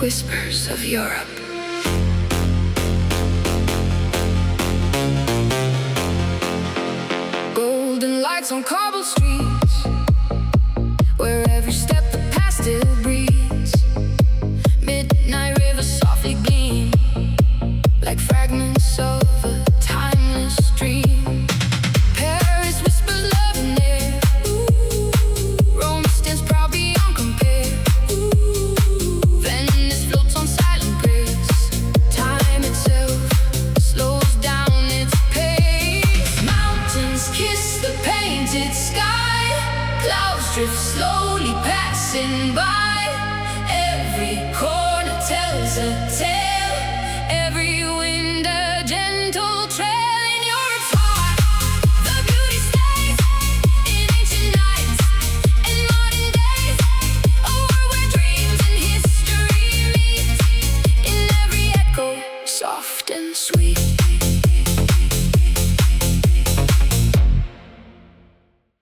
whispers of Europe. Golden lights on cobble streets, where every step the past still breathes. Midnight rivers softly gleam, like fragments of a timeless dream. Paris whispers love in air. Rome stands proud beyond compare. Venice floats on silent grace. Time itself slows down its pace. Mountains kiss the painted sky. Clouds drift slowly passing by. Every corner tells a tale. Every wind a gentle trail. In Europe's heart, the beauty stays. In ancient nights and modern days, a world where dreams and history meet. In every echo, soft and sweet.